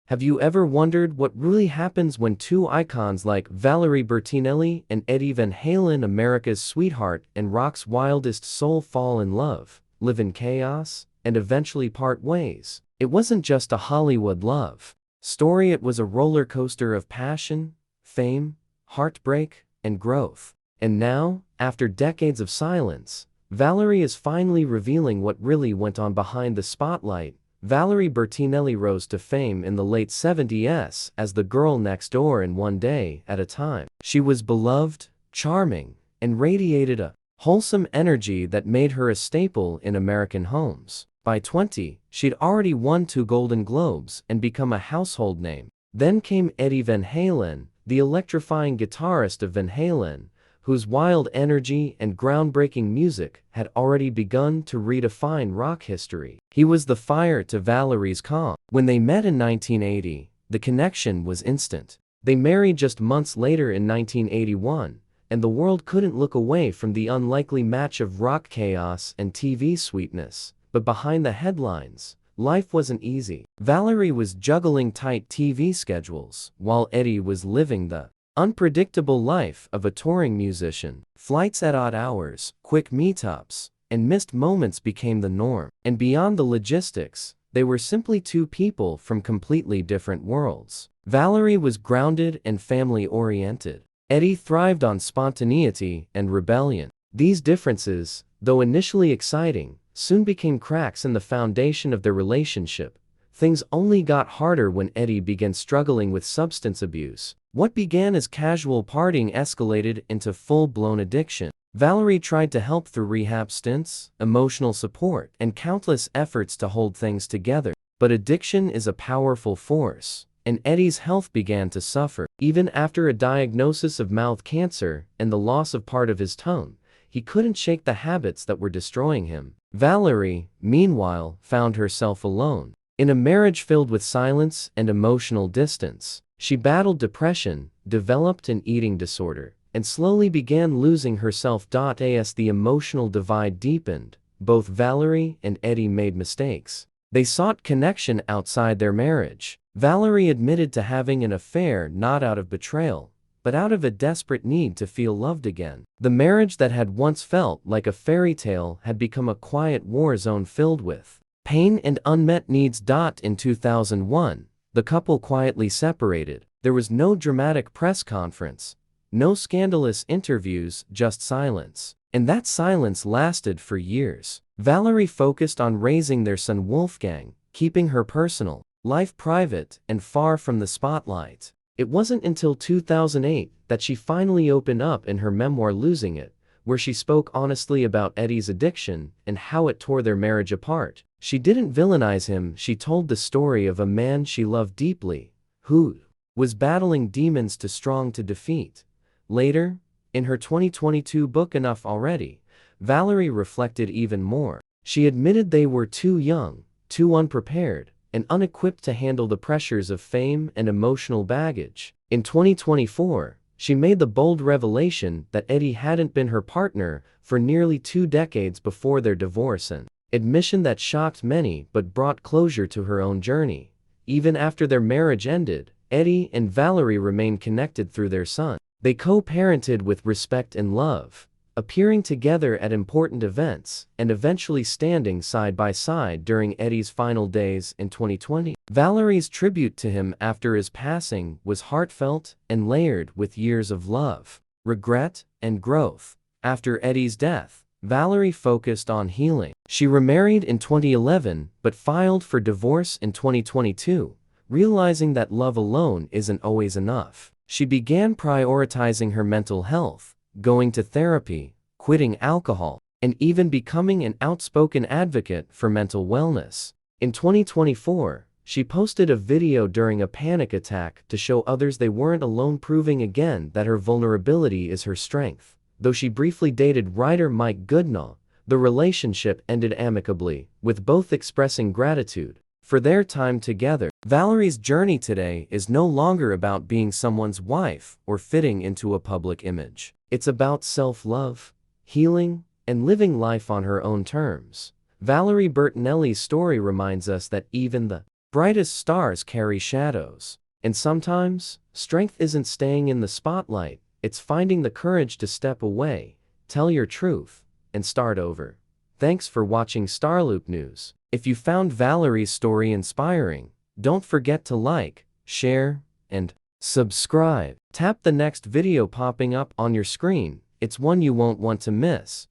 Have you ever wondered what really happens when two icons like Valerie Bertinelli and Eddie Van Halen, America's sweetheart and rock's wildest soul, fall in love, live in chaos, and eventually part ways? It wasn't just a Hollywood love story, it was a roller coaster of passion, fame, heartbreak, and growth. And now, after decades of silence, Valerie is finally revealing what really went on behind the spotlight. Valerie Bertinelli rose to fame in the late 70s as the girl next door in One Day at a Time. She was beloved, charming, and radiated a wholesome energy that made her a staple in American homes. By 20, she'd already won 2 Golden Globes and become a household name. Then came Eddie Van Halen, the electrifying guitarist of Van Halen, whose wild energy and groundbreaking music had already begun to redefine rock history. He was the fire to Valerie's calm. When they met in 1980, the connection was instant. They married just months later in 1981, and the world couldn't look away from the unlikely match of rock chaos and TV sweetness. But behind the headlines, life wasn't easy. Valerie was juggling tight TV schedules, while Eddie was living the unpredictable life of a touring musician. Flights at odd hours, quick meetups, and missed moments became the norm. And beyond the logistics, they were simply two people from completely different worlds. Valerie was grounded and family-oriented. Eddie thrived on spontaneity and rebellion. These differences, though initially exciting, soon became cracks in the foundation of their relationship. Things only got harder when Eddie began struggling with substance abuse. What began as casual partying escalated into full-blown addiction. Valerie tried to help through rehab stints, emotional support, and countless efforts to hold things together. But addiction is a powerful force, and Eddie's health began to suffer. Even after a diagnosis of mouth cancer and the loss of part of his tongue, he couldn't shake the habits that were destroying him. Valerie, meanwhile, found herself alone. In a marriage filled with silence and emotional distance, she battled depression, developed an eating disorder, and slowly began losing herself. As the emotional divide deepened, both Valerie and Eddie made mistakes. They sought connection outside their marriage. Valerie admitted to having an affair not out of betrayal, but out of a desperate need to feel loved again. The marriage that had once felt like a fairy tale had become a quiet war zone filled with pain and unmet needs. In 2001, the couple quietly separated. There was no dramatic press conference, no scandalous interviews, just silence. And that silence lasted for years. Valerie focused on raising their son Wolfgang, keeping her personal life private and far from the spotlight. It wasn't until 2008 that she finally opened up in her memoir Losing It, where she spoke honestly about Eddie's addiction and how it tore their marriage apart. She didn't villainize him, she told the story of a man she loved deeply, who was battling demons too strong to defeat. Later, in her 2022 book Enough Already, Valerie reflected even more. She admitted they were too young, too unprepared, and unequipped to handle the pressures of fame and emotional baggage. In 2024, she made the bold revelation that Eddie hadn't been her partner for nearly 2 decades before their divorce, an admission that shocked many but brought closure to her own journey. Even after their marriage ended, Eddie and Valerie remained connected through their son. They co-parented with respect and love, appearing together at important events, and eventually standing side by side during Eddie's final days in 2020. Valerie's tribute to him after his passing was heartfelt and layered with years of love, regret, and growth. After Eddie's death, Valerie focused on healing. She remarried in 2011 but filed for divorce in 2022, realizing that love alone isn't always enough. She began prioritizing her mental health, going to therapy, quitting alcohol, and even becoming an outspoken advocate for mental wellness. In 2024, she posted a video during a panic attack to show others they weren't alone, proving again that her vulnerability is her strength. Though she briefly dated writer Mike Goodenough, the relationship ended amicably, with both expressing gratitude for their time together. Valerie's journey today is no longer about being someone's wife or fitting into a public image. It's about self-love, healing, and living life on her own terms. Valerie Bertinelli's story reminds us that even the Brightest stars carry shadows. And sometimes, strength isn't staying in the spotlight, it's finding the courage to step away, tell your truth, and start over. Thanks for watching Starloop News. If you found Valerie's story inspiring, don't forget to like, share, and subscribe. Tap the next video popping up on your screen, it's one you won't want to miss.